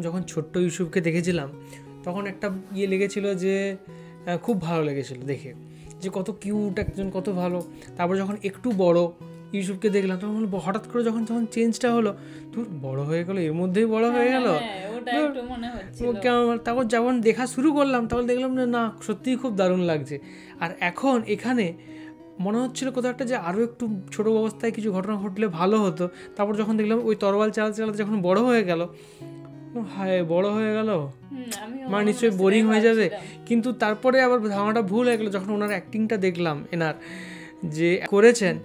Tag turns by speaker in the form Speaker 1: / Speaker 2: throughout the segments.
Speaker 1: যখন ছোট্ট ইউসুফকে দেখেছিলাম তখন একটা লেগেছিল যে খুব ভালো লেগেছিল দেখে, যে কত কিউট একজন, কত ভালো। তারপর যখন একটু বড় ইউসুফকে দেখলাম তখন হঠাৎ করে যখন চেঞ্জটা হলো, তো বড় হয়ে গেল, এর মধ্যেই বড় হয়ে গেল। তারপর যখন দেখা শুরু করলাম তখন দেখলাম না সত্যিই খুব দারুণ লাগছে। আর এখন এখানে মনে হচ্ছিল কোথাও একটা যে আরও একটু ছোটো অবস্থায় কিছু ঘটনা ঘটলে ভালো হতো। তারপর যখন দেখলাম ওই তরোয়াল চালাতে চালাতে যখন বড় হয়ে গেল, হায় বড় হয়ে গেল, মানে নিশ্চয়ই বোরিং হয়ে যাবে। কিন্তু তারপরে আবার ধারণাটা ভুল হয়ে গেলো যখন ওনার অ্যাক্টিংটা দেখলাম, এনার যে করেছেন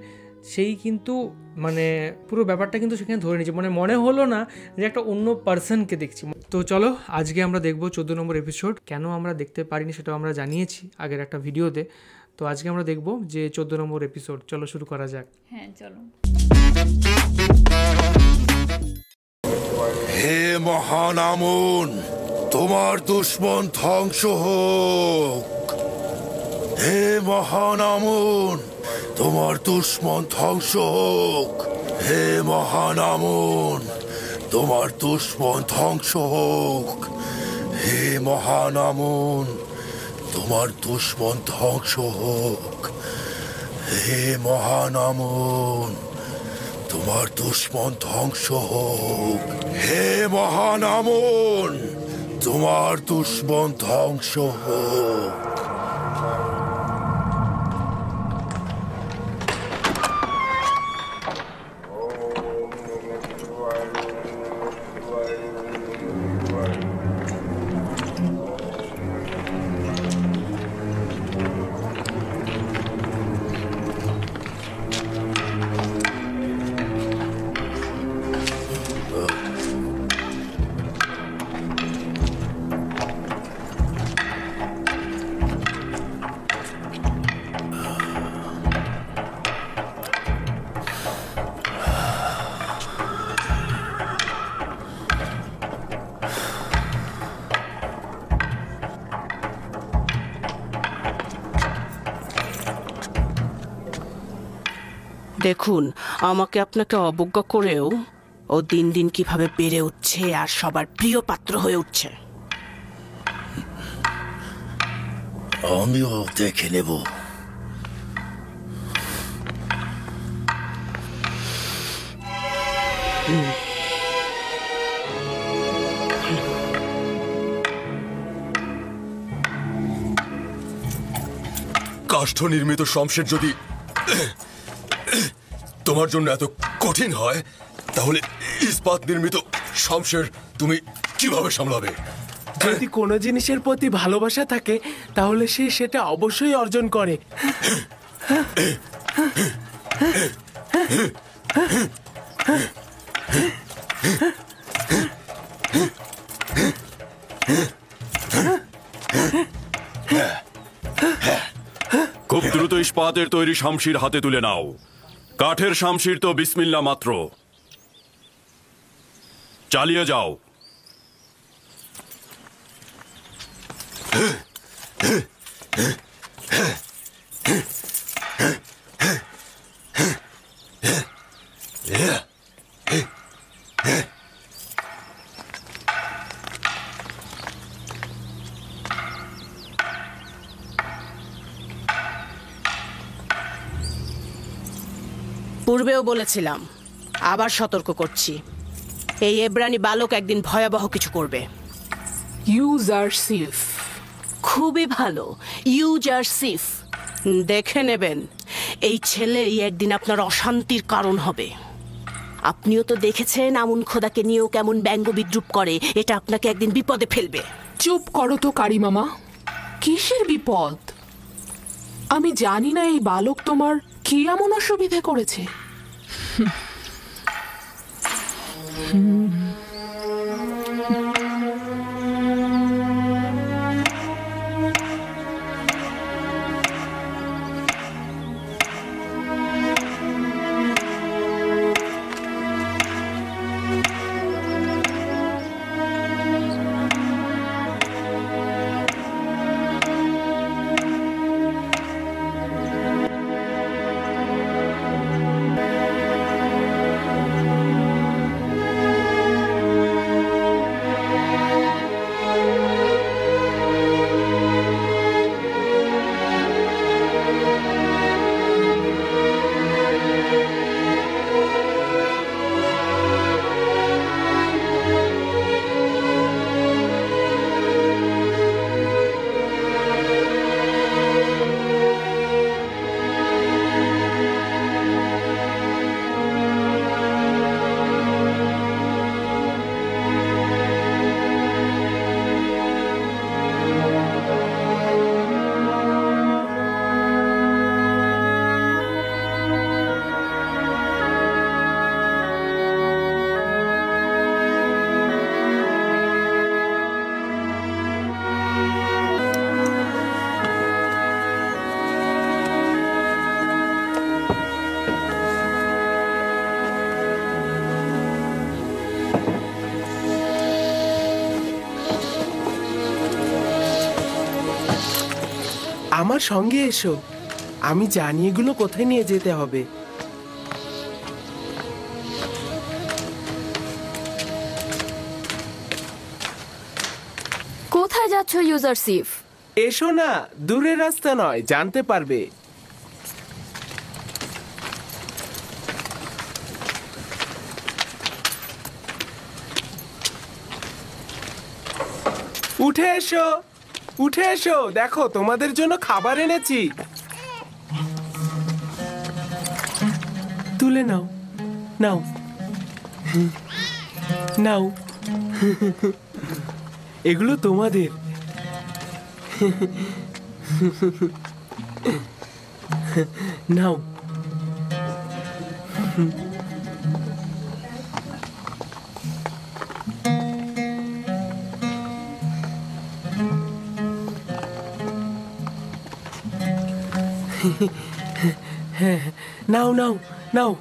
Speaker 1: সেই কিন্তু মানে পুরো ব্যাপারটা কিন্তু সেখানে ধরে নিয়েছে, মানে মনে হলো না যে একটা অন্য পার্সনকে দেখছি। তো চলো আজকে আমরা দেখবো 14 নম্বর এপিসোড। কেন আমরা দেখতে পারিনি সেটাও আমরা জানিয়েছি আগের একটা ভিডিওতে। তো আজকে আমরা দেখবো যে 14 নম্বর এপিসোড। চলো শুরু করা যাক।
Speaker 2: হ্যাঁ চলো।
Speaker 3: হে মহান আমুন, তোমার দুশ্মন ধ্বংস হোক। হে মহান আমুন, তোমার দুশ্মন ধ্বংস হোক। হে মহান আমুন, তোমার দুশ্মন ধ্বংস হোক। হে মহান আমুন, তোমার দুশ্মন ধ্বংস হোক। হে মহান আমুন, তোমার দুশ্মন ধ্বংস হোক। হে মহান আমুন, তোমার দুশ্মন ধ্বংস হোক।
Speaker 4: দেখুন, আমাকে আপনাকে অবজ্ঞা করেও ও দিন দিন কিভাবে বেড়ে উঠছে আর সবার প্রিয় পাত্র হয়ে উঠছে।
Speaker 3: আমিও দেখে নেব। কাষ্ঠ নির্মিত শমশের যদি তোমার জন্য এত কঠিন হয়, তাহলে ইস্পাত নির্মিত শমশের তুমি কিভাবে সামলাবে?
Speaker 5: যদি কোনো জিনিসের প্রতি ভালোবাসা থাকে তাহলে সে সেটা অবশ্যই অর্জন করে।
Speaker 6: খুব দ্রুত ইস্পাতের তৈরি শামশির হাতে তুলে নাও। কাঠের শামশির তো বিসমিল্লাহ মাত্র। চালিয়ে যাও।
Speaker 4: পূর্বেও বলেছিলাম, আবার সতর্ক করছি, এই এব্রানি বালক একদিন ভয়াবহ কিছু করবে।
Speaker 7: ইউজারসিফ।
Speaker 4: খুবই ভালো, ইউজারসিফ। দেখে নেবেন, এই ছেলেই একদিন আপনার অশান্তির কারণ হবে। আপনিও তো দেখেছেন আমুন খোদাকে নিয়েও কেমন ব্যঙ্গ বিদ্রুপ করে। এটা আপনাকে একদিন বিপদে ফেলবে।
Speaker 7: চুপ করো তো কারি মামা, কিসের বিপদ? আমি জানি না এই বালক তোমার কি এমন অসুবিধে করেছে।
Speaker 5: আমার সঙ্গে এসো, আমি জানি এগুলো কোথায় নিয়ে যেতে হবে।
Speaker 2: কোথায় যাচ্ছ ইউজারশিপ?
Speaker 5: এসো না, দূরের রাস্তা নয়, জানতে পারবে। উঠে এসো, উঠে এসো, দেখো তোমাদের জন্য খাবার এনেছি। তুলে নাও, নাও, নাও, এগুলো তোমাদের। নাও। নাও নাও নাও।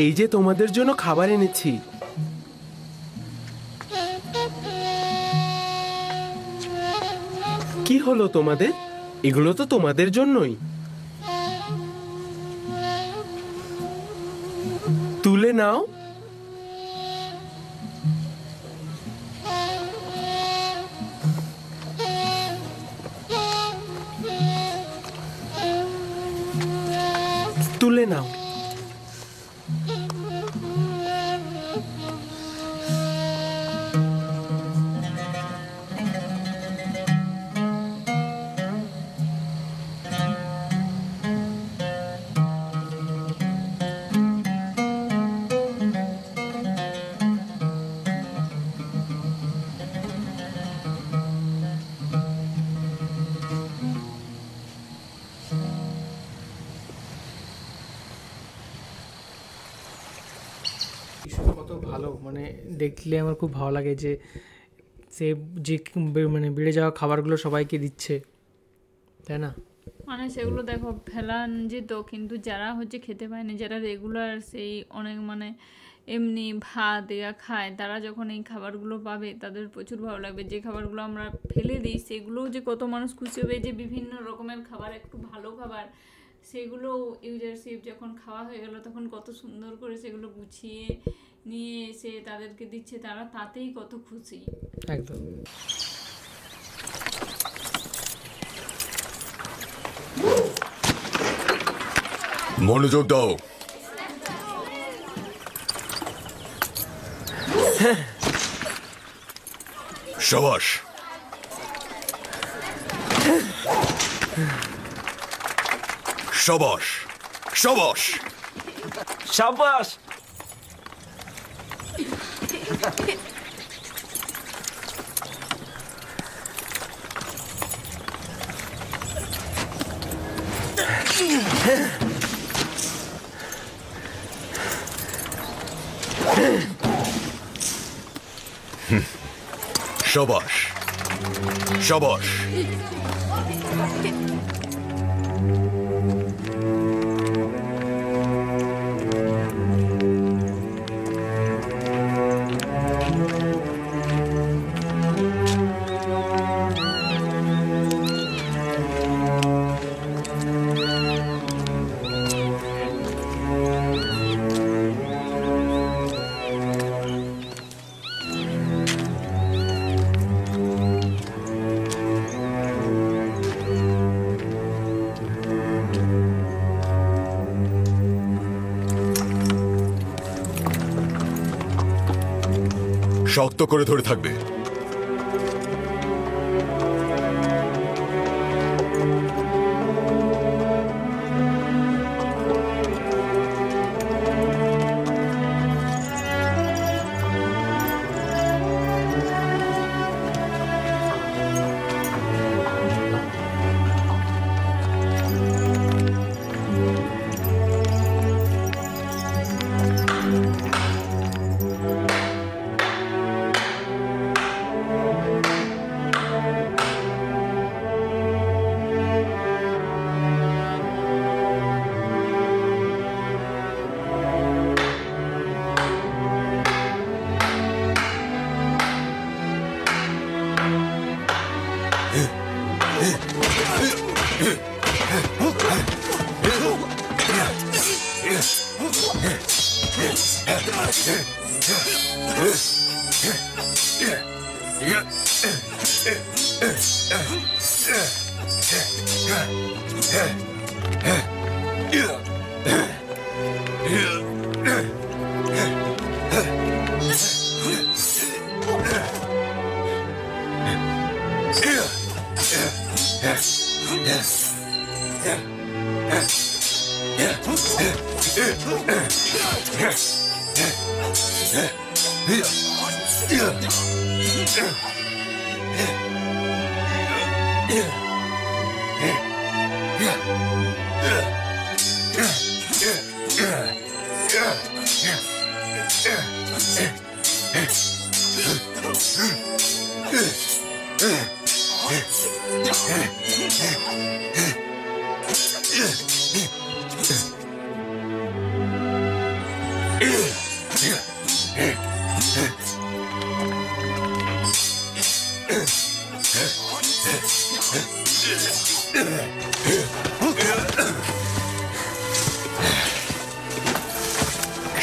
Speaker 5: এই যে তোমাদের জন্য খাবার এনেছি। কি হলো তোমাদের? এগুলো তো তোমাদের জন্যই। তুলে নাও। তুলে নাও।
Speaker 1: বিষয়টা কত ভালো, মানে দেখলে আমার খুব ভালো লাগে যে সে যে মানে বেড়ে যাওয়া খাবারগুলো সবাইকে দিচ্ছে, তাই না?
Speaker 8: মানে সেগুলো দেখো ফেলা যেত, কিন্তু যারা হচ্ছে খেতে পায়নি, যারা রেগুলার সেই অনেক মানে এমনি ভাত খায়, তারা যখন এই খাবারগুলো পাবে তাদের প্রচুর ভালো লাগবে। যে খাবারগুলো আমরা ফেলে দিই সেগুলোও যে কত মানুষ খুশি হবে, যে বিভিন্ন রকমের খাবার, একটু ভালো খাবার, সেগুলো ইউজারশিপ যখন খাওয়া হয়ে গেল তখন কত সুন্দর করে সেগুলো গুছিয়ে নিয়ে এসে তাদেরকে দিচ্ছে, তারা তাতেই কত খুশি।
Speaker 1: একদম।
Speaker 3: মনোযোগ দাও। সাবাস, সাবাস, সাবাস,
Speaker 5: সাবাস।
Speaker 3: সাবাস, সাবাস। শক্ত করে ধরে থাকবে।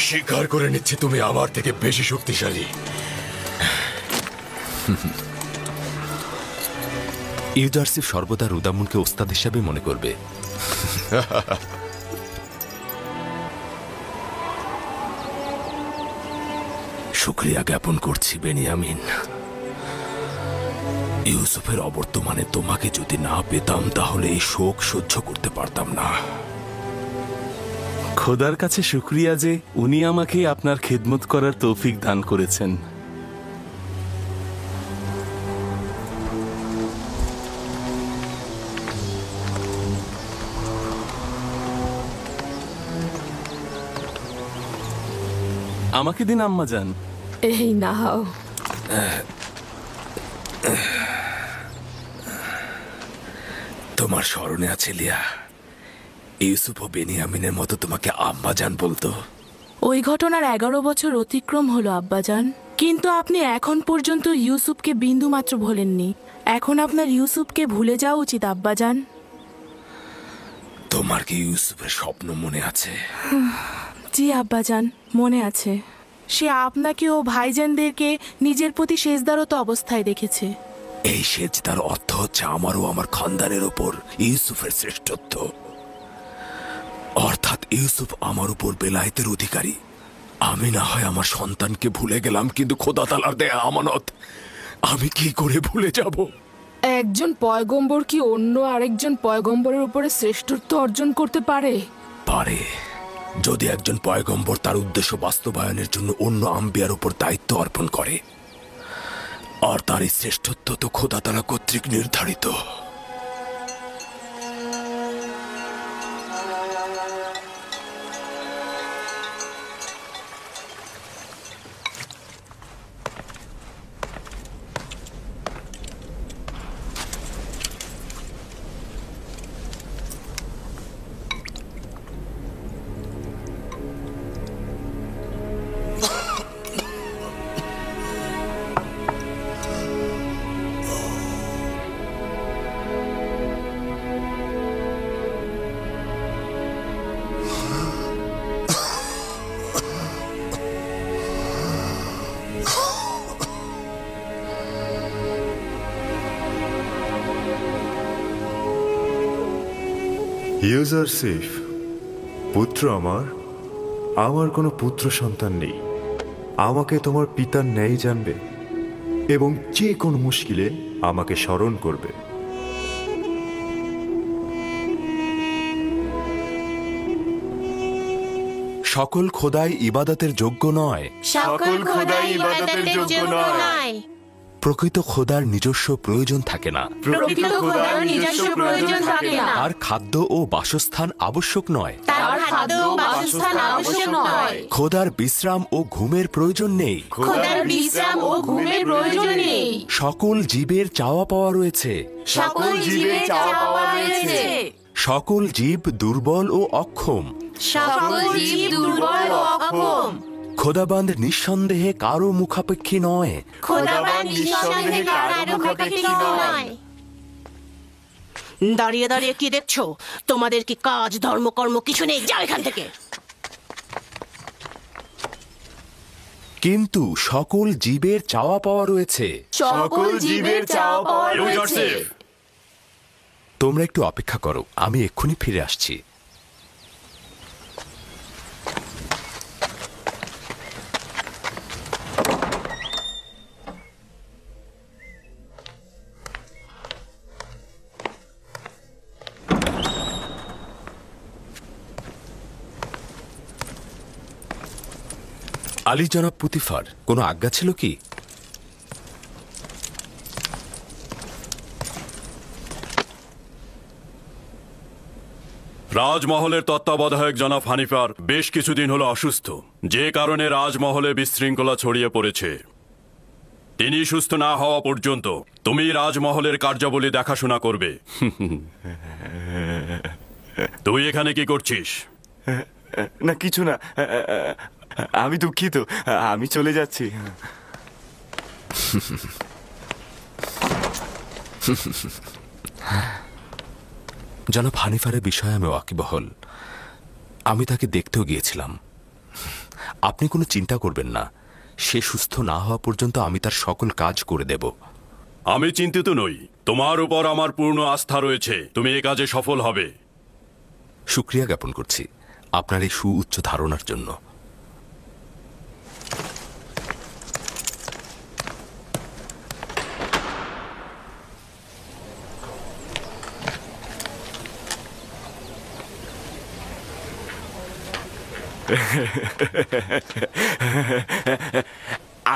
Speaker 3: স্বীকার করে নিচ্ছি তুমি আমার থেকে বেশি শক্তিশালী।
Speaker 2: ইউজারসিফ সর্বদা রুদামুনকে ওস্তাদ হিসাবে মনে করবে।
Speaker 5: শুকরিয়া জ্ঞাপন করছি বেনিয়ামিন। ইউসুফের অবর্তমানে তোমাকে যদি না পেতাম তাহলে এই শোক সহ্য করতে পারতাম না।
Speaker 9: খোদার কাছে শুকরিয়া যে উনি আমাকে আপনার খেদমত করার তৌফিক দান করেছেন। আমাকে দিন আম্মাজান।
Speaker 7: এই নাও।
Speaker 5: তোমার স্মরণে আছে লিয়া, ইউসুফ ও বেনিয়ামিনের মতো তোমাকে আম্মাজান বলতো।
Speaker 4: ওই ঘটনার 11 বছর অতিক্রম হলো আব্বাজান, কিন্তু আপনি এখন পর্যন্ত ইউসুফকে বিন্দু মাত্র ভোলেননি। এখন আপনার ইউসুফকে ভুলে যাওয়া উচিত আব্বাজান।
Speaker 5: তোমার কি ইউসুফের স্বপ্ন মনে আছে?
Speaker 4: জি আব্বাজান, মনে আছে। সে আপনাকে ও ভাইজানদেরকে নিজের প্রতি সেজদারত অবস্থায় দেখেছে।
Speaker 5: এই সেজদার অর্থ হচ্ছে আমার ও আমার খানদানের ওপর ইউসুফের শ্রেষ্ঠত্ব। অর্থাৎ ইউসুফ আমার উপর বেলায়েতের অধিকারী। আমি না হয় আমার সন্তানকে ভুলে গেলাম, কিন্তু খোদা তাআলার দেয়া আমানত আমি কি করে ভুলে যাব?
Speaker 7: একজন পয়গম্বর কি অন্য আরেকজন পয়গম্বরের উপরে শ্রেষ্ঠত্ব অর্জন করতে পারে?
Speaker 5: পারে, যদি একজন পয়গম্বর তার উদ্দেশ্য বাস্তবায়নের জন্য অন্য আম্বিয়ার উপর দায়িত্ব অর্পণ করে। আর তার এই শ্রেষ্ঠত্ব তো খোদা তাআলা কর্তৃক নির্ধারিত।
Speaker 10: ইউজারসিফ, পুত্র আমার কোনো পুত্র সন্তান নেই। আমাকে তোমার পিতার ন্যায় জানবে এবং যে কোনো মুশকিলে আমাকে স্মরণ করবে।
Speaker 2: সকল খোদাই ইবাদতের যোগ্য নয়।
Speaker 11: সকল খোদাই ইবাদতের যোগ্য নয়।
Speaker 2: প্রকৃত খোদার নিজস্ব প্রয়োজন থাকে না।
Speaker 11: প্রকৃত খোদার নিজস্ব প্রয়োজন থাকে না।
Speaker 2: আর খাদ্য ও বাসস্থান আবশ্যক নয়।
Speaker 11: তার খাদ্য ও বাসস্থান আবশ্যক নয়।
Speaker 2: খোদার বিশ্রাম ও ঘুমের প্রয়োজন নেই।
Speaker 11: খোদার বিশ্রাম ও ঘুমের প্রয়োজন নেই।
Speaker 2: সকল জীবের চাওয়া পাওয়া রয়েছে।
Speaker 11: সকল জীবের চাওয়া পাওয়া রয়েছে।
Speaker 2: সকল জীব দুর্বল ও অক্ষম।
Speaker 11: সকল জীব দুর্বল ও অক্ষম।
Speaker 2: খোদাবান্দ নিঃসন্দেহে কারো মুখাপেক্ষী নয়।
Speaker 11: খোদাবান্দ নিঃসন্দেহে কারো মুখাপেক্ষী নয়।
Speaker 4: দাঁড়িয়ে দাঁড়িয়ে কি দেখছো? তোমাদের কি কাজ ধর্মকর্ম কিছু নেই? যাও এখান থেকে।
Speaker 5: কিন্তু সকল জীবের চাওয়া পাওয়া রয়েছে।
Speaker 11: সকল জীবের চাওয়া পাওয়া রয়েছে।
Speaker 5: তোমরা একটু অপেক্ষা করো, আমি এক্ষুনি ফিরে আসছি। আলী জনাব পুতিফার, কোনো আজ্ঞা ছিল কি?
Speaker 6: রাজমহলের তত্ত্বাবধায়ক জনাব হানিফার বেশ কিছুদিন হলো অসুস্থ, যে কারণে রাজমহলে বিশৃঙ্খলা ছড়িয়ে পড়েছে। তিনি সুস্থ না হওয়া পর্যন্ত তুমি রাজমহলের কার্যাবলী দেখাশোনা করবে। তুই এখানে কি করছিস?
Speaker 12: না কিছু না, আমি দুঃখিত, আমি চলে যাচ্ছি।
Speaker 5: জনাব হানিফারের বিষয়ে আমি ওয়াকিবহল। আমি তাকে দেখতেও গিয়েছিলাম। আপনি কোনো চিন্তা করবেন না, সে সুস্থ না হওয়া পর্যন্ত আমি তার সকল কাজ করে দেব।
Speaker 6: আমি চিন্তিত নই, তোমার উপর আমার পূর্ণ আস্থা রয়েছে, তুমি এ কাজে সফল হবে।
Speaker 5: শুকরিয়া জ্ঞাপন করছি আপনার এই সুউচ্চ ধারণার জন্য।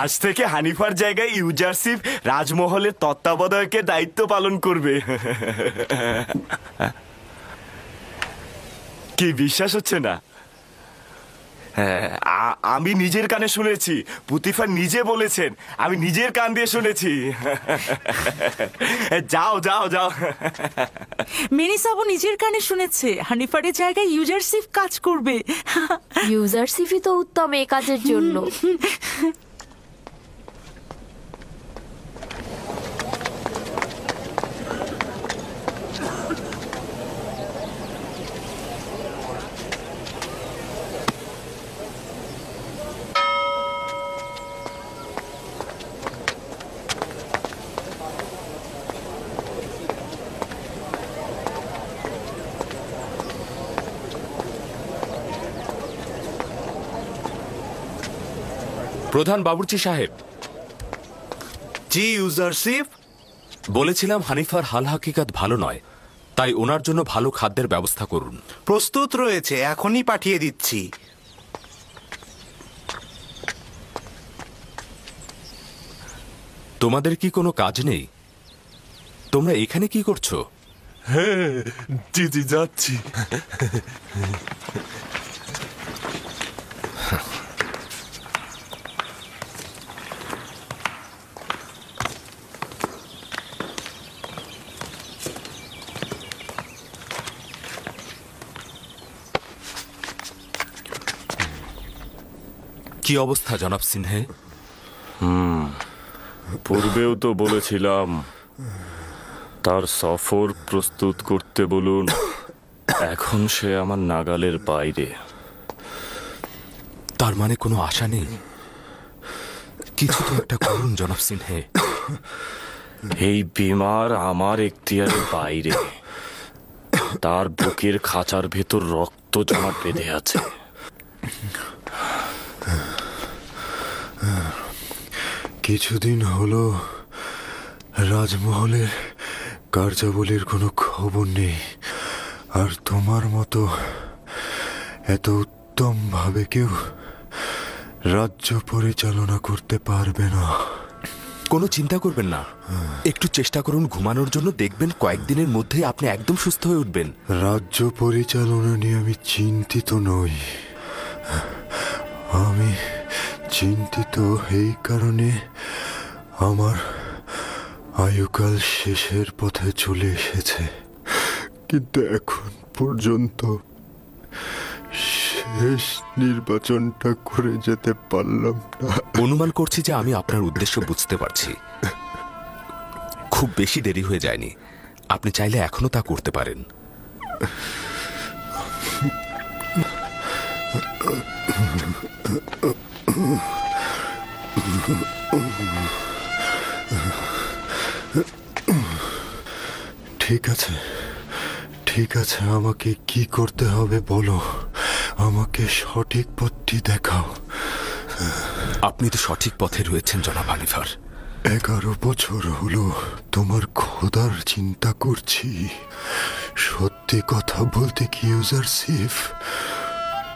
Speaker 12: আজ থেকে হানিফার জায়গায় ইউজারশিপ রাজমহলের তত্ত্বাবধায়কের দায়িত্ব পালন করবে। কি বিশ্বাস হচ্ছে না? আমি নিজের কানে শুনেছি, পুতিফার নিজে বলেছেন, আমি নিজের কান দিয়ে শুনেছি। যাও যাও যাও।
Speaker 13: মেনিসাবও নিজের কানে শুনেছে হানিফারের জায়গায় ইউজারশিপ কাজ করবে।
Speaker 11: ইউজারশিপই তো উত্তম এই কাজের জন্য।
Speaker 5: প্রধান বাবুর্চি সাহেব।
Speaker 14: জি ইউজারশিপ।
Speaker 5: বলেছিলাম হানিফার হাল হাকিকাত ভালো নয়, তাই ওনার জন্য ভালো খাদ্যের ব্যবস্থা করুন।
Speaker 14: প্রস্তুত রয়েছে, এখনই পাঠিয়ে দিচ্ছি।
Speaker 5: তোমাদের কি কোনো কাজ নেই? তোমরা এখানে কি করছো?
Speaker 10: হ্যাঁ জি জি যাচ্ছি।
Speaker 5: কি অবস্থা জনাব সিনহে?
Speaker 6: পূর্বেও তো বলেছিলাম তার সফর প্রস্তুত করতে বলুন, এখন সে আমার নাগালের বাইরে।
Speaker 5: তার মানে কোনো আশা নেই? কিছু তো একটা করুন জনাব সিনহে।
Speaker 6: এই বিমার আমার এখতিয়ারের বাইরে, তার বুকের খাঁচার ভেতর রক্ত জমাট বেঁধে আছে।
Speaker 10: কিছুদিন হলো রাজমহলের কার্যাবলীর কোনো খবর নেই, আর তোমার মতো এত উত্তমভাবে কেউ রাজ্য পরিচালনা করতে পারবে না।
Speaker 5: কোনো চিন্তা করবেন না, একটু চেষ্টা করুন ঘুমানোর জন্য, দেখবেন কয়েকদিনের মধ্যেই আপনি একদম সুস্থ হয়ে উঠবেন।
Speaker 10: রাজ্য পরিচালনা নিয়ে আমি চিন্তিত নই। আমি চিন্তিত এই কারণে আমার আয়ুকাল শেষের পথে চলে এসেছে, কিন্তু এখন পর্যন্ত শেষ নির্বাচনটা করে যেতে পারলাম না।
Speaker 5: অনুমান করছি যে আমি আপনার উদ্দেশ্য বুঝতে পারছি। খুব বেশি দেরি হয়ে যায়নি, আপনি চাইলে এখনো তা করতে পারেন।
Speaker 10: ঠিক আছে, ঠিক আছে, আমাকে কি করতে হবে বলো, আমাকে সঠিক পথটি দেখাও।
Speaker 5: আপনি তো সঠিক পথে রয়েছেন জনাব হানিফার।
Speaker 10: 11 বছর হলো তোমার খোদার চিন্তা করছি। সত্যি কথা বলতে কি ইউজারশিফ,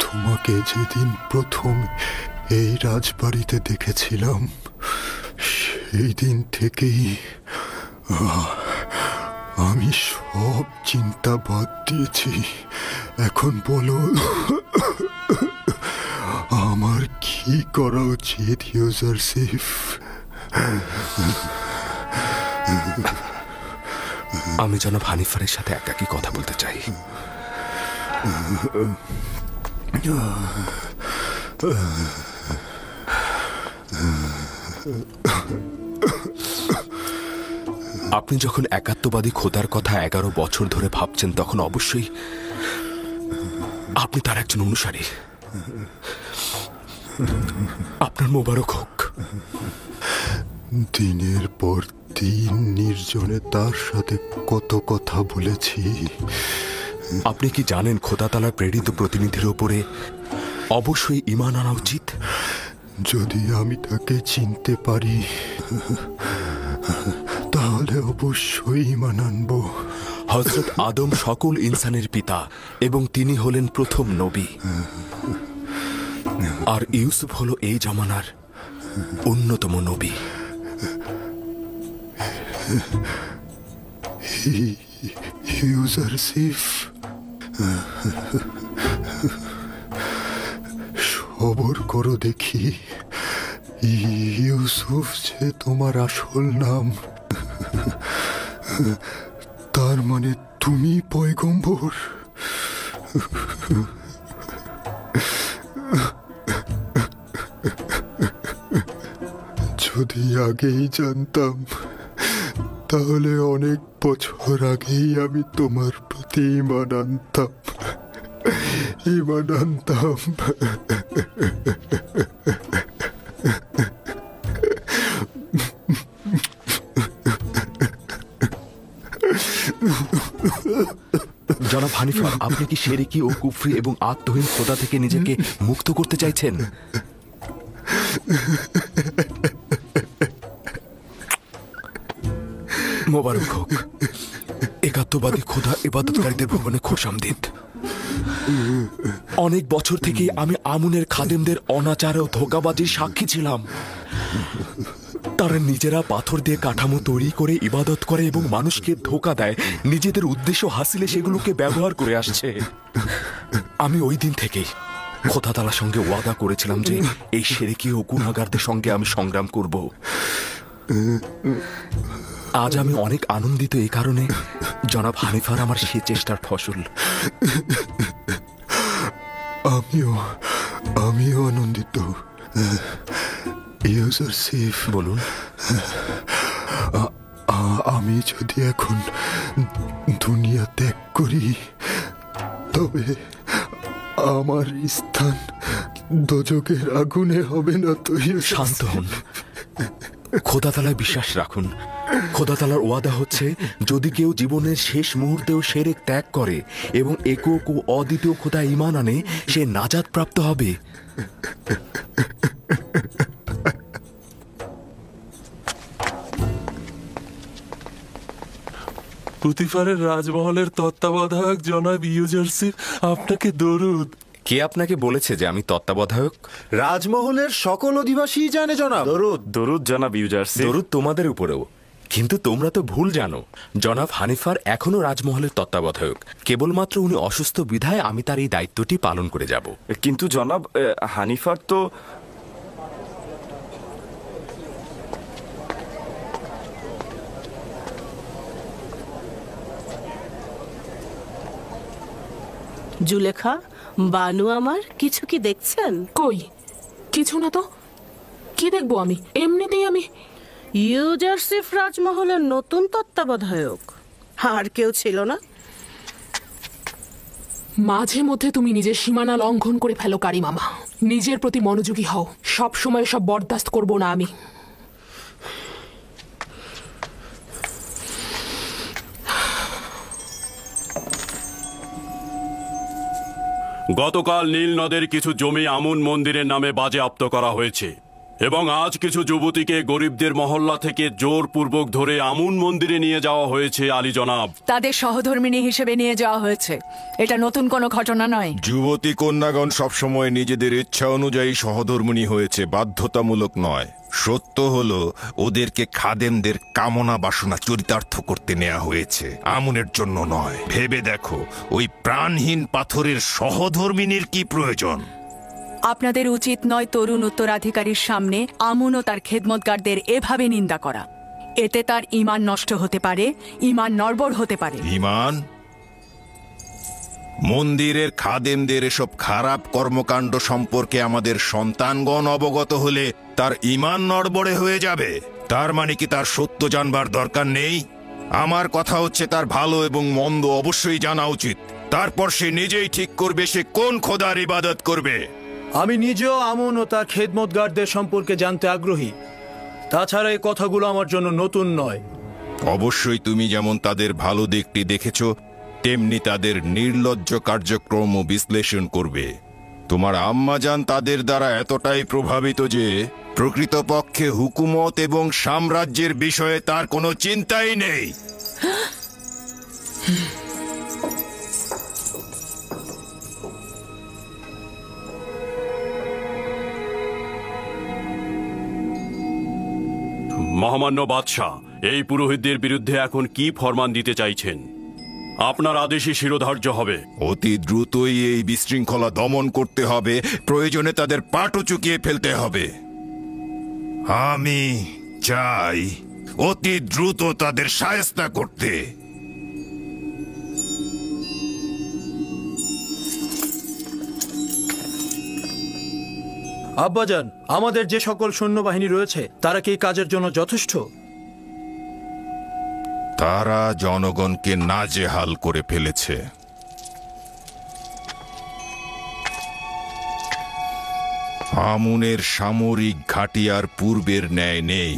Speaker 10: তোমাকে যেদিন প্রথম এই রাজবাড়িতে দেখেছিলাম সেই দিন থেকেই আমি সব চিন্তা বাদ দিয়েছি। এখন বলো আমার কি করা উচিত ইউজারশিফ?
Speaker 5: আমি জনাব হানিফারের সাথে একাকী কথা বলতে চাই। আপনি যখন একাত্মবাদী খোদার কথা 11 বছর ধরে ভাবছেন, তখন অবশ্যই আপনি তার একজন অনুসারী। আপনার মোবারক হোক।
Speaker 10: দিনের পর দিন নির্জনে তার সাথে কত কথা বলেছি।
Speaker 5: আপনি কি জানেন খোদা তাআলার প্রেরিত প্রতিনিধির উপরে অবশ্যই ঈমান আনা উচিত?
Speaker 10: যদি আমি তাকে চিনতে পারি তাহলে অবশ্যই ঈমান আনব।
Speaker 5: হযরত আদম সকল ইনসানের পিতা এবং তিনি হলেন প্রথম নবী। আর ইউসুফ হলো এই জামানার অন্যতম নবী।
Speaker 10: ইউজারশিফ, সবর করো দেখি। ইউসুফ যে তোমার আসল নাম, তার মানে তুমি পয়গম্বর। যদি আগেই জানতাম তাহলে অনেক বছর আগেই আমি তোমার প্রতি ঈমান আনতাম।
Speaker 5: জনাব হানিফা, আপনি কি শিরকি ও কুফরি এবং আত্মহীন খোদা থেকে নিজেকে মুক্ত করতে চাইছেন? মোবারক হোক। একাত্মবাদী খোদা ইবাদতকারীদের ভবনে খোশামদিদ। অনেক বছর থেকে আমি আমুনের খাদেমদের অনাচার ও ধোঁকাবাজির সাক্ষী ছিলাম। তারা নিজেরা পাথর দিয়ে কাঠামো তৈরি করে ইবাদত করে এবং মানুষকে ধোঁকা দেয়, নিজেদের উদ্দেশ্য হাসিলে সেগুলোকে ব্যবহার করে আসছে। আমি ওই দিন থেকেই খোদা তাআলার সঙ্গে ওয়াদা করেছিলাম যে এই শিরকি ও গুনাহগারদের সঙ্গে আমি সংগ্রাম করব। আজ আমি অনেক আনন্দিত এই কারণে জনাব হানিফার আমার সে চেষ্টার ফসল।
Speaker 10: আমিও আনন্দিত। ইউজারশিফ,
Speaker 5: বলুন।
Speaker 10: আমি যদি এখন দুনিয়া ত্যাগ করি তবে আমার স্থান দোজখের আগুনে হবে না তো?
Speaker 5: শান্ত হন, খোদা তাআলায় বিশ্বাস রাখুন। খোদা তাআলার ওয়াদা হচ্ছে, যদি কেউ জীবনের শেষ মুহূর্তেও শিরক ত্যাগ করে এবং একক ও অদ্বিতীয় খোদায় ঈমান আনে, সে নাজাত প্রাপ্ত হবে।
Speaker 9: পুতিফারের রাজমহলের তত্ত্বাবধায়ক জনাব ইউজারশিপ, আপনাকে দরুদ।
Speaker 5: কে আপনাকে বলেছে যে আমি তত্ত্বাবধায়ক?
Speaker 14: রাজমহলের সকল অধিবাসী জানে জনাব।
Speaker 12: দরুদ জনাব ইউজারশিপ।
Speaker 5: দরুদ তোমাদের উপরেও। কিন্তু তোমরা তো ভুল জানো, জনাব হানিফার এখনো রাজমহলের তত্ত্বাবধায়ক। কেবলমাত্র উনি অসুস্থ বিধায় আমি তার এই দায়িত্বটি পালন করে যাব।
Speaker 12: কিন্তু জনাব হানিফার তো
Speaker 4: জুলেখা, বানু আমার, কিছু কি দেখছেন?
Speaker 7: কই কিছু না তো। কি দেখবো আমি? এমনিতেই আমি
Speaker 4: ইউজারশিপ রাজমহলের নতুন তত্ত্বাবধায়ক। আর কেউ ছিল না?
Speaker 7: মাঝে মধ্যে তুমি নিজের সীমানা লঙ্ঘন করে ফেলো কারি মামা। নিজের প্রতি মনোযোগী হও। সব সময় সব বরদাস্ত করব না আমি।
Speaker 6: গতকাল নীল নদের কিছু জমি আমুন মন্দিরের নামে বাজেয়াপ্ত করা হয়েছে এবং আজ কিছু যুবতীকে গরিবদের মহল্লা থেকে জোরপূর্বক ধরে আমুন মন্দিরে নিয়ে যাওয়া হয়েছে আলী জনাব।
Speaker 13: তাদের সহধর্মিণী হিসেবে নিয়ে যাওয়া হয়েছে। এটা নতুন কোনো ঘটনা নয়।
Speaker 15: যুবতী কন্যাগণ সবসময় নিজেদের ইচ্ছা অনুযায়ী সহধর্মিণী হয়েছে, বাধ্যতামূলক নয়। সত্য হলো ওদেরকে খাদেমদের কামনা বাসনা চরিতার্থ করতে নেওয়া হয়েছে, আমুনের জন্য নয়। ভেবে দেখো, ওই প্রাণহীন পাথরের সহধর্মিনীর কি প্রয়োজন?
Speaker 13: আপনাদের উচিত নয় তরুণ উত্তরাধিকারীর সামনে আমুন ও তার খেদমতগারদের এভাবে নিন্দা করা। এতে তার ঈমান নষ্ট হতে পারে, ঈমান নড়বড় হতে পারে।
Speaker 15: ঈমান? মন্দিরের খাদেমদের এসব খারাপ কর্মকাণ্ড সম্পর্কে আমাদের সন্তানগণ অবগত হলে তার ঈমান নড়বড়ে হয়ে যাবে? তার মানে কি তার সত্য জানবার দরকার নেই? আমার কথা হচ্ছে, তার ভালো এবং মন্দ অবশ্যই জানা উচিত। তারপর সে নিজেই ঠিক করবে সে কোন খোদার ইবাদত করবে।
Speaker 14: আমি নিজেও আমুন ও তার খেদমতগারদের সম্পর্কে জানতে আগ্রহী। তাছাড়া এই কথাগুলো আমার জন্য নতুন নয়।
Speaker 15: অবশ্যই তুমি যেমন তাদের ভালো দিকটি দেখেছ, তেমনি তাদের নির্লজ্জ কার্যক্রম বিশ্লেষণ করবে। তোমার আম্মাজান তাদের দ্বারা এতটাই প্রভাবিত যে প্রকৃতপক্ষে হুকুমত এবং সাম্রাজ্যের বিষয়ে তার কোনো চিন্তাই নেই।
Speaker 6: মহামান্য বাদশাহ, এই পুরোহিতদের বিরুদ্ধে এখন কি ফরমান দিতে চাইছেন? আপনার আদেশই শিরোধার্য হবে।
Speaker 15: অতি দ্রুতই এই বিশৃঙ্খলা দমন করতে হবে, প্রয়োজনে তাদের পাটও চুকিয়ে ফেলতে হবে। আমি চাই অতি দ্রুত তাদের শায়েস্তা করতে।
Speaker 14: আব্বাজান, আমাদের যে সকল সৈন্যবাহিনী রয়েছে তারা কি এই কাজের জন্য যথেষ্ট?
Speaker 15: তারা জনগণকে নাজেহাল করে ফেলেছে। আমুনের সামরিক ঘাঁটি আর পূর্বের ন্যায় নেই।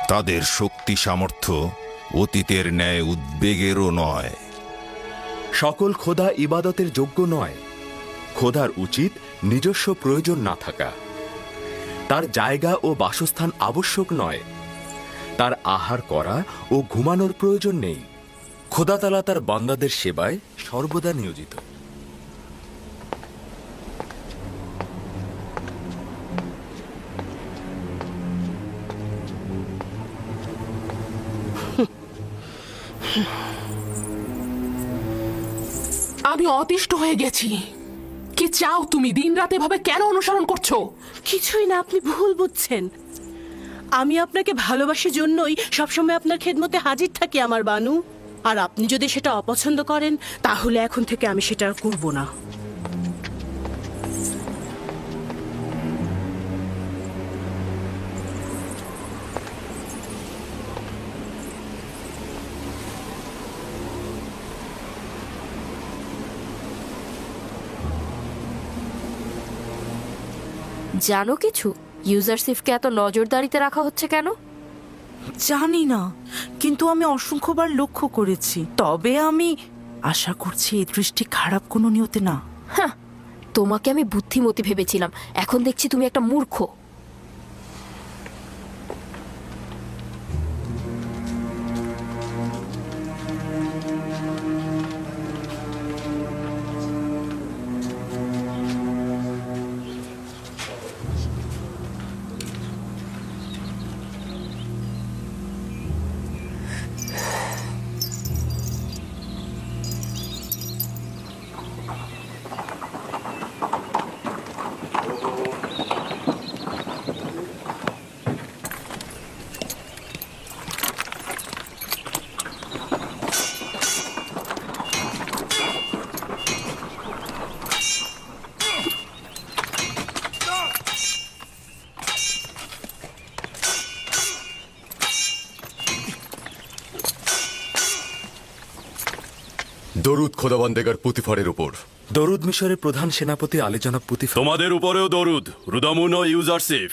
Speaker 15: তাদের শক্তি সামর্থ্য অতীতের ন্যায় উদ্বেগেরও নয়।
Speaker 5: সকল খোদা ইবাদতের যোগ্য নয়। খোদার উচিত নিজস্ব প্রয়োজন না থাকা। তার জায়গা ও বাসস্থান আবশ্যক নয়। তার আহার করা ও ঘুমানোর প্রয়োজন নেই। খোদা তাআলা তার বান্দাদের সেবায় সর্বদা নিয়োজিত।
Speaker 7: আমি অতিষ্ঠ হয়ে গেছি। কি চাও তুমি? দিন রাত এভাবে কেন অনুসরণ করছো?
Speaker 4: কিছুই না, আপনি ভুল বুঝছেন। আমি আপনাকে ভালোবাসার জন্যই সবসময় আপনার খেদমতে হাজির থাকি আমার বানু। আর আপনি যদি সেটা অপছন্দ করেন তাহলে এখন থেকে আমি সেটা আর করব না।
Speaker 11: জানো কিছু? ইউজারসিফকে এত নজরদারিতে রাখা হচ্ছে কেন?
Speaker 13: জানি না, কিন্তু আমি অসংখ্যবার লক্ষ্য করেছি। তবে আমি আশা করছি এই দৃষ্টি খারাপ কোনো নিয়তে না।
Speaker 11: হ্যাঁ, তোমাকে আমি বুদ্ধিমতী ভেবেছিলাম, এখন দেখছি তুমি একটা মূর্খ।
Speaker 3: দরুদ খোদাবন্দেগার পুতিফারের উপর।
Speaker 5: দরুদ মিশরের প্রধান সেনাপতি আলী জনাব পুতিফার।
Speaker 6: তোমাদের উপরেও দরুদ, রুদামুন ও ইউজারসিফ।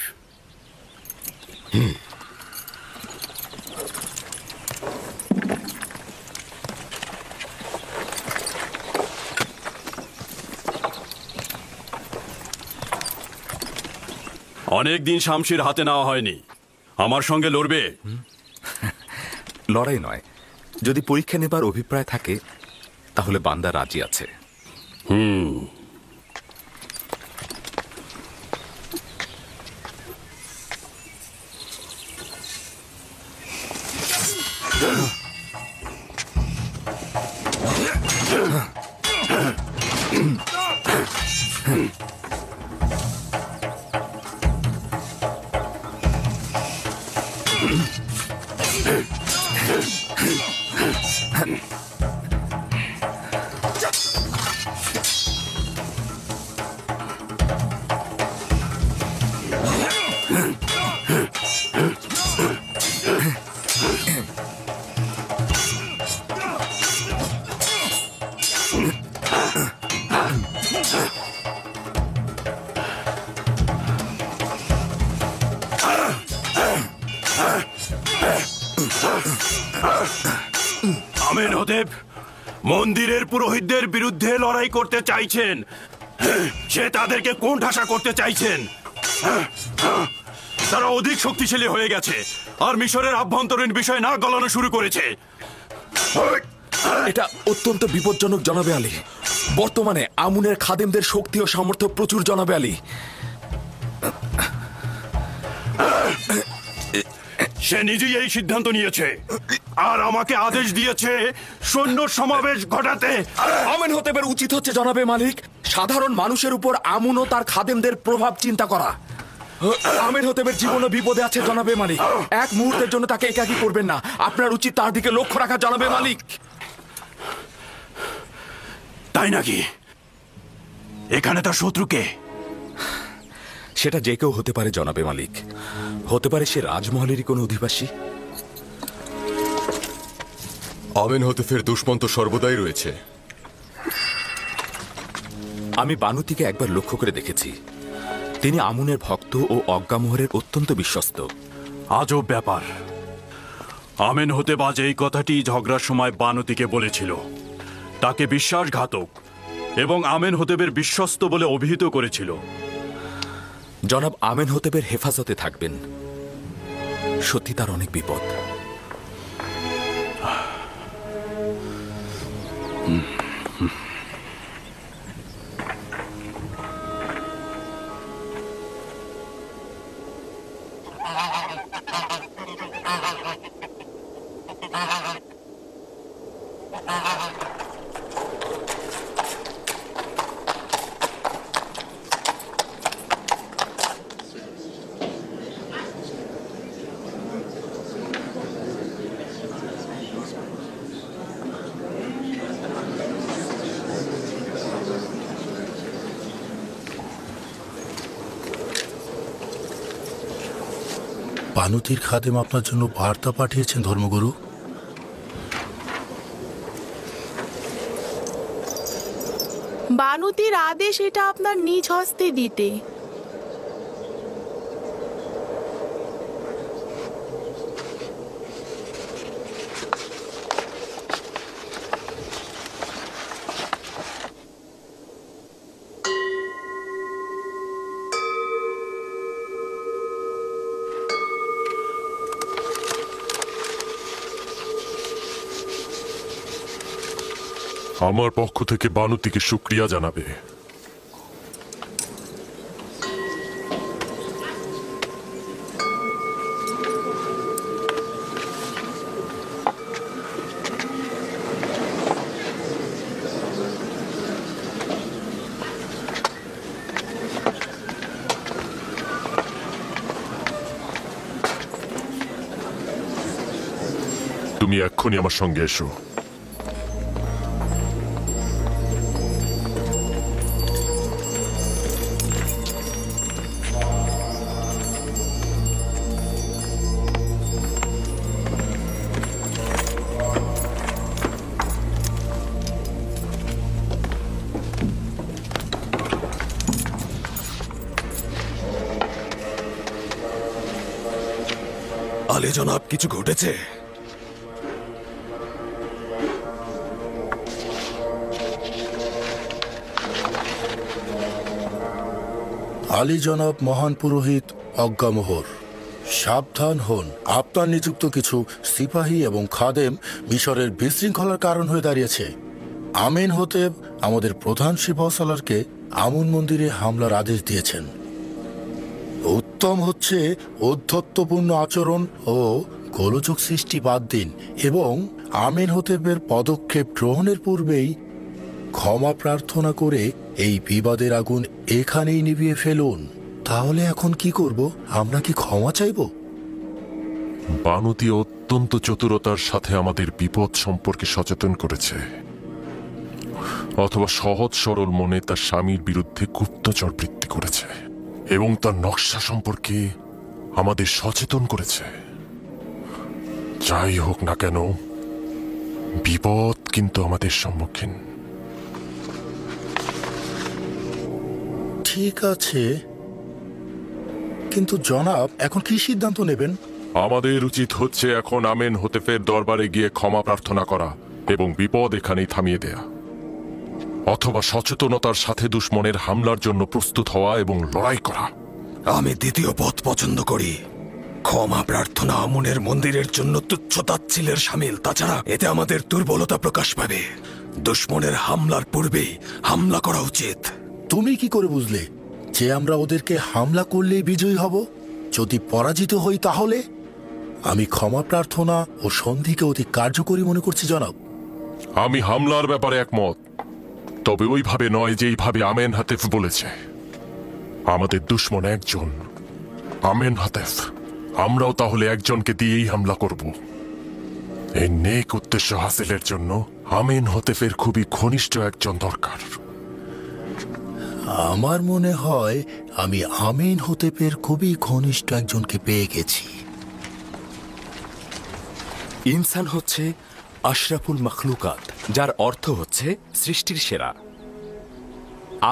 Speaker 6: অনেকদিন শামশির হাতে নেওয়া হয়নি, আমার সঙ্গে লড়বে?
Speaker 5: লড়াই নয়, যদি পরীক্ষা নেবার অভিপ্রায় থাকে তাহলে বান্দা রাজি আছে।
Speaker 6: আমেনহোতেপ মন্দিরের পুরোহিতদের বিরুদ্ধে লড়াই করতে চাইছেন। সে তাদেরকে কোণঠাসা করতে চাইছেন। তারা অধিক শক্তিশালী হয়ে গেছে আর মিশরের আভ্যন্তরীণ বিষয় না গলানো শুরু করেছে।
Speaker 5: এটা অত্যন্ত বিপজ্জনক জনাবে আলী। বর্তমানে আমুনের খাদেমদের শক্তি ও সামর্থ্য প্রচুর জনাবে আলী।
Speaker 6: সে নিজেই এই সিদ্ধান্ত নিয়েছে আর আমাকে আদেশ দিয়েছে সৈন্য সমাবেশ ঘটাতে।
Speaker 5: আমেনহোতেপের উচিত হচ্ছে জনাবে মালিক সাধারণ মানুষের উপর আমুন ও তার খাদেমদের প্রভাব চিন্তা করা। আমেনহোতেপের জীবনও বিপদে আছে জনাবে মালিক। এক মুহূর্তের জন্য তাকে একাকী করবেন না। আপনার উচিত তার দিকে লক্ষ্য রাখা জনাবে মালিক।
Speaker 6: তাই নাকি? এখানে তার শত্রুকে?
Speaker 5: সেটা যে কেউ হতে পারে জনাবে মালিক। হতে পারে সে রাজমহলেরই কোনো অধিবাসী।
Speaker 3: আমেনহোতেপের দুশ্মন তো সর্বদাই রয়েছে।
Speaker 5: আমি বানুতিকে একবার লক্ষ্য করে দেখেছি। তিনি আমুনের ভক্ত ও অজ্ঞামোহরের অত্যন্ত বিশ্বস্ত।
Speaker 6: আজব ব্যাপার। আমেনহোতেপ আজ এই কথাটি ঝগড়ার সময় বানুতিকে বলেছিল। তাকে বিশ্বাসঘাতক এবং আমেনহোতেপের বিশ্বস্ত বলে অভিহিত করেছিল।
Speaker 5: জনাব আমেনহোতেপের হেফাজতে থাকবেন। সত্যি তার অনেক বিপদ।
Speaker 16: বানুতির খাদেম আপনার জন্য বার্তা পাঠিয়েছেন ধর্মগুরু।
Speaker 4: বানুতির আদেশ এটা আপনার নিজ হস্তে দিতে।
Speaker 17: আমার পক্ষ থেকে বানুতিকে শুকরিয়া জানাবে। তুমি এক্ষুনি আমার সঙ্গে এসো।
Speaker 3: আলী জনাব, কিছু ঘটেছে?
Speaker 16: আলী জনাব মহান পুরোহিত অজ্ঞামোহর, সাবধান হন। আপনার নিযুক্ত কিছু সিপাহী এবং খাদেম মিশরের বিশৃঙ্খলার কারণ হয়ে দাঁড়িয়েছে। আমিন হতেব আমাদের প্রধান সিপাহসালারকে আমুন মন্দিরে হামলার আদেশ দিয়েছেন। উত্তম হচ্ছে ঔদ্ধত্যপূর্ণ আচরণ ও গোলযোগ সৃষ্টি বাদ দিন এবং আমিন হতেবের পদক্ষেপ গ্রহণের পূর্বেই ক্ষমা প্রার্থনা করে এই বিবাদের আগুন এখানেই নিভিয়ে ফেলুন। তাহলে এখন কি করব? আমরা কি ক্ষমা চাইব?
Speaker 17: বানুতি অত্যন্ত চতুরতার সাথে আমাদের বিপদ সম্পর্কে সচেতন করেছে, অথবা সহজ সরল মনে তার স্বামীর বিরুদ্ধে গুপ্তচর বৃত্তি করেছে এবং তার নকশা সম্পর্কে আমাদের সচেতন করেছে। যাই হোক না কেন, বিপদ কিন্তু আমাদের সম্মুখীন।
Speaker 16: ঠিক আছে, কিন্তু জনাব এখন কি সিদ্ধান্ত নেবেন?
Speaker 17: আমাদের উচিত হচ্ছে এখন আমেন হতেফের দরবারে গিয়ে ক্ষমা প্রার্থনা করা এবং বিপদ এখানেই থামিয়ে দেয়া, অথবা সচেতনতার সাথে দুশ্মনের হামলার জন্য প্রস্তুত হওয়া এবং লড়াই করা।
Speaker 3: আমি দ্বিতীয় পথ পছন্দ করি। ক্ষমা প্রার্থনা আমুনের মন্দিরের জন্য তুচ্ছ তাচ্ছিলের সামিল। তাছাড়া এতে আমাদের দুর্বলতা প্রকাশ পাবে। দুশ্মনের হামলার পূর্বেই হামলা করা উচিত।
Speaker 16: তুমি কি করে বুঝলে যে আমরা ওদেরকে হামলা করলেই বিজয়ী হব? যদি পরাজিত হই তাহলে? আমি ক্ষমা প্রার্থনা ও সন্ধিকে অতি কার্যকরী মনে করছি জনাব।
Speaker 17: আমি হামলার ব্যাপারে একমত, তবে ওইভাবে নয় যেইভাবে আমেন হাতেফ বলেছে। আমাদের দুশ্মন একজন, আমেন হাতেফ। আমরাও তাহলে একজনকে দিয়েই হামলা করব। এই নেক উদ্দেশ্য হাসিলের জন্য আমেন হতেফের খুবই ঘনিষ্ঠ একজন দরকার।
Speaker 16: আমার মনে হয় আমি আমিন হতেফের খুবই ঘনিষ্ঠ একজনকে পেয়ে গেছি।
Speaker 5: ইনসান হচ্ছে আশরাফুল মখলুকাত, যার অর্থ হচ্ছে সৃষ্টির সেরা।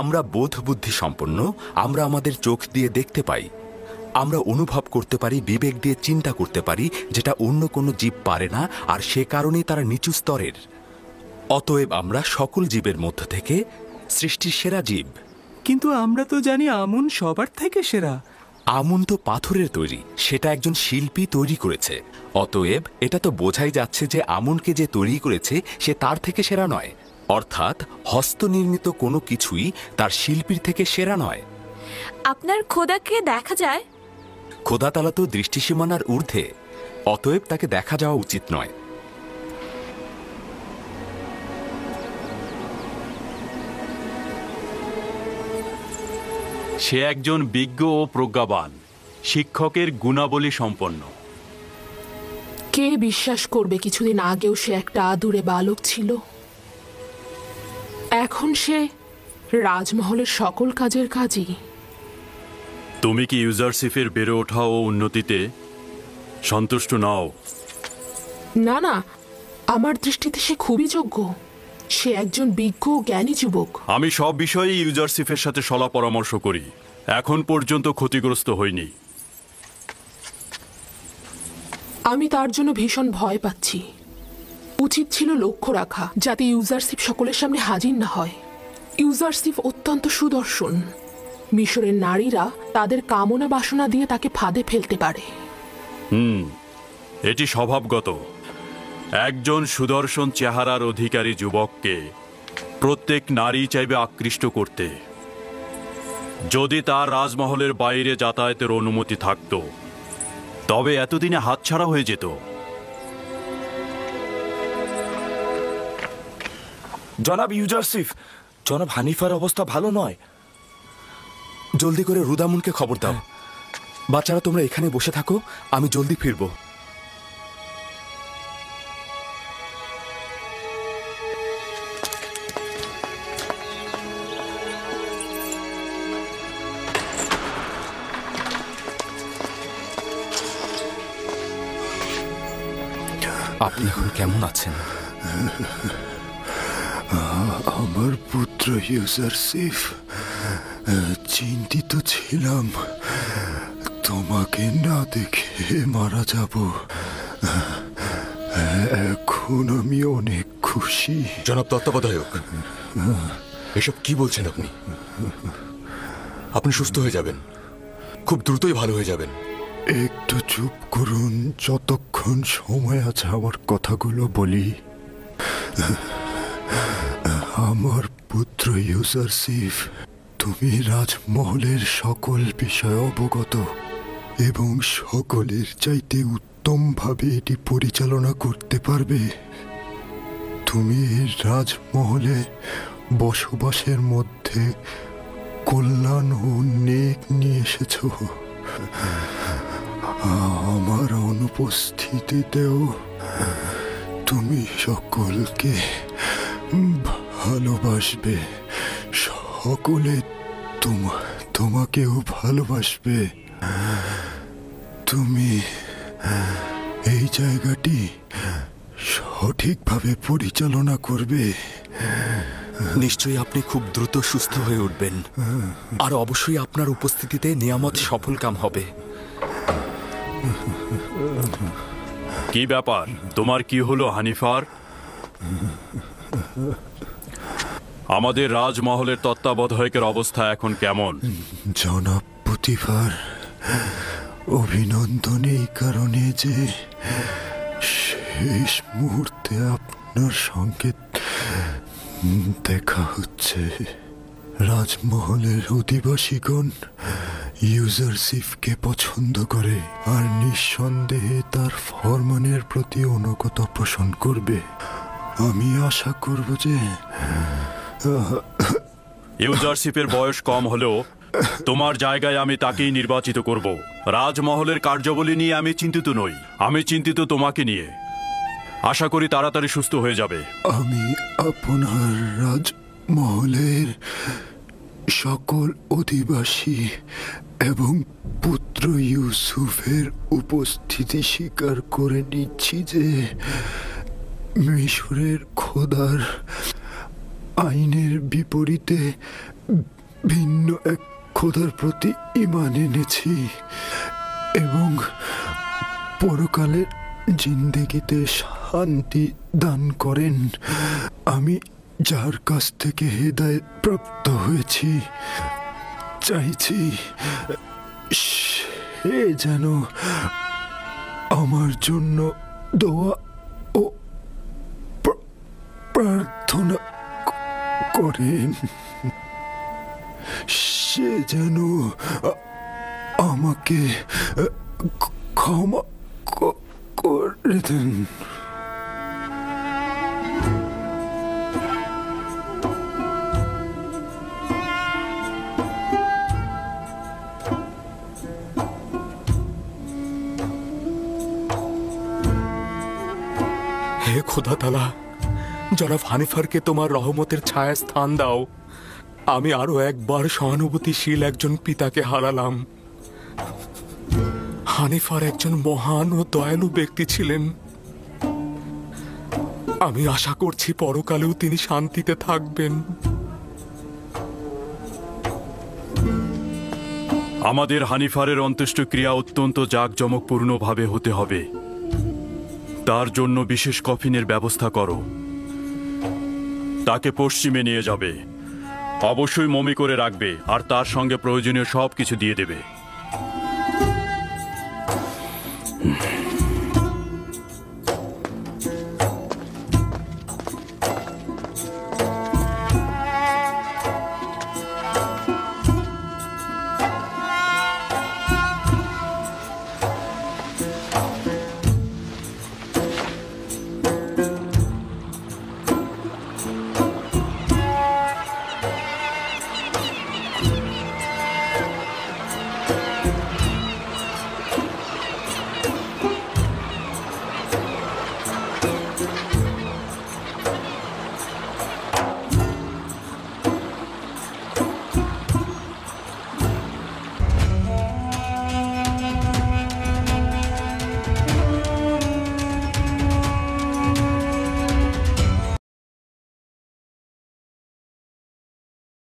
Speaker 5: আমরা বোধ বুদ্ধি সম্পন্ন, আমরা আমাদের চোখ দিয়ে দেখতে পাই, আমরা অনুভব করতে পারি, বিবেক দিয়ে চিন্তা করতে পারি, যেটা অন্য কোনো জীব পারে না, আর সে কারণেই তারা নিচু স্তরের। অতএব আমরা সকল জীবের মধ্য থেকে সৃষ্টির সেরা জীব।
Speaker 18: কিন্তু আমরা তো জানি আমুন সবার থেকে সেরা।
Speaker 5: আমুন তো পাথরের তৈরি, সেটা একজন শিল্পী তৈরি করেছে। অতএব এটা তো বোঝাই যাচ্ছে যে আমুনকে যে তৈরি করেছে সে তার থেকে সেরা নয়। অর্থাৎ হস্তনির্মিত কোনো কিছুই তার শিল্পীর থেকে সেরা নয়।
Speaker 11: আপনার খোদাকে দেখা যায়?
Speaker 5: খোদা তালা তো দৃষ্টিসীমানার ঊর্ধ্বে, অতএব তাকে দেখা যাওয়া উচিত নয়।
Speaker 6: সে একজন বিজ্ঞ ও প্রজ্ঞাবান, শিক্ষকের গুণাবলী সম্পন্ন।
Speaker 7: কে বিশ্বাস করবে কিছুদিন আগেও সে একটা আদুরে বালক ছিল? এখন সে রাজমহলের সকল কাজের কাজই।
Speaker 6: তুমি কি ইউজারশিপের বেড়ে ওঠা ও উন্নতিতে সন্তুষ্ট নাও?
Speaker 7: না না, আমার দৃষ্টিতে সে খুবই যোগ্য। সে একজন বিজ্ঞ ও জ্ঞানী যুবক।
Speaker 6: আমি সব বিষয়ে ইউজারশিপের সাথে সলা পরামর্শ করি, এখন পর্যন্ত ক্ষতিগ্রস্ত হইনি।
Speaker 7: আমি তার জন্য ভীষণ ভয় পাচ্ছি। উচিত ছিল লক্ষ্য রাখা যাতে ইউজারশিপ সকলের সামনে হাজির না হয়। ইউজারশিপ অত্যন্ত সুদর্শন। মিশরের নারীরা তাদের কামনা বাসনা দিয়ে তাকে ফাঁদে ফেলতে পারে।
Speaker 6: এটি স্বভাবগত। একজন সুদর্শন চেহারার অধিকারী যুবককে প্রত্যেক নারী চাইবে আকৃষ্ট করতে। যদি তার রাজমহলের বাইরে যাতায়াতের অনুমতি থাকত, তবে এতদিনে হাতছাড়া হয়ে যেত।
Speaker 12: জনাব ইউজারশিপ, জনাব হানিফার অবস্থা ভালো নয়।
Speaker 5: জলদি করে রুদামুনকে খবর দাও। বাচ্চারা তোমরা এখানে বসে থাকো, আমি জলদি ফিরবো। আপনি এখন কেমন আছেন?
Speaker 10: আমার পুত্র ইউজারশিপ, চিন্তিত ছিলাম। তোমাকে না দেখে মারা যাব। এখন আমি অনেক খুশি।
Speaker 3: জনাব তত্ত্বাবধায়ক, এসব কি বলছেন আপনি? আপনি সুস্থ হয়ে যাবেন, খুব দ্রুতই ভালো হয়ে যাবেন।
Speaker 10: একটু চুপ করুন, যতক্ষণ সময় আছে আমার কথাগুলো বলি। আমার পুত্র ইউজারসিফ, তুমি রাজমহলের সকল বিষয় অবগত এবং সকলের চাইতে উত্তমভাবে এটি পরিচালনা করতে পারবে। তুমি রাজমহলে বসবাসের মধ্যে কল্যাণ ও নেক নিয়ে এসেছ। আমার অনুপস্থিতিতেও তুমি সকলকে ভালোবাসবে, সকলে তোমাকেও ভালোবাসবে। তুমি এই জায়গাটি সঠিকভাবে পরিচালনা করবে।
Speaker 5: নিশ্চয়ই আপনি খুব দ্রুত সুস্থ হয়ে উঠবেন, আর অবশ্যই আপনার উপস্থিতিতে নিয়ামত সফল কাম হবে।
Speaker 6: কি ব্যাপার, তোমার কি হলো হানিফার? আমাদের রাজমহলের তত্ত্বাবধায়কের অবস্থা এখন কেমন?
Speaker 10: জনাব পুতিফার, অভিনন্দন এই কারণে যে শেষ মুহূর্তে আপনার সঙ্গে দেখা হচ্ছে। রাজমহলের অধিবাসীগণ ইউজারসিফকে পছন্দ করে আর নিঃসন্দেহে তার ফরমানের প্রতি অনুগত পোষণ করবে। আমি আশা করব যে
Speaker 6: ইউজারশিপের বয়স কম হলেও তোমার জায়গায় আমি তাকেই নির্বাচিত করব। রাজমহলের কার্যাবলী নিয়ে আমি চিন্তিত নই, আমি চিন্তিত তোমাকে নিয়ে। আশা করি তাড়াতাড়ি সুস্থ হয়ে যাবে।
Speaker 10: আমি আপনার রাজমহলের সকল অধিবাসী এবং পুত্র ইউসুফের উপস্থিতি স্বীকার করে নিচ্ছি যে মিশরের খোদার আইনের বিপরীতে ভিন্ন এক খোদার প্রতি ঈমান এনেছি এবং পরকালের জিন্দেগিতে শান্তি দান করেন। আমি যার কাছ থেকে হেদায়েত প্রাপ্ত হয়েছি, চাইছি সে যেন আমার জন্য দোয়া ও প্রার্থনা করেন। সে যেন আমাকে ক্ষমা করে দেন।
Speaker 5: হে খোদা তাআলা, জনাব হানিফারকে তোমার রহমতের ছায়া স্থান দাও। আমি আরো একবার সহানুভূতিশীল একজন পিতাকে হারালাম। হানিফার একজন মহান ও দয়ালু ব্যক্তি ছিলেন। আমি আশা করছি পরকালেও তিনি শান্তিতে থাকবেন।
Speaker 6: আমাদের হানিফারের অন্ত্যেষ্টিক্রিয়া অত্যন্ত জাঁকজমকপূর্ণভাবে হতে হবে। তার জন্য বিশেষ কফিনের ব্যবস্থা করো। তাকে পশ্চিমে নিয়ে যাবে, অবশ্যই মমি করে রাখবে আর তার সঙ্গে প্রয়োজনীয় সব কিছু দিয়ে দেবে।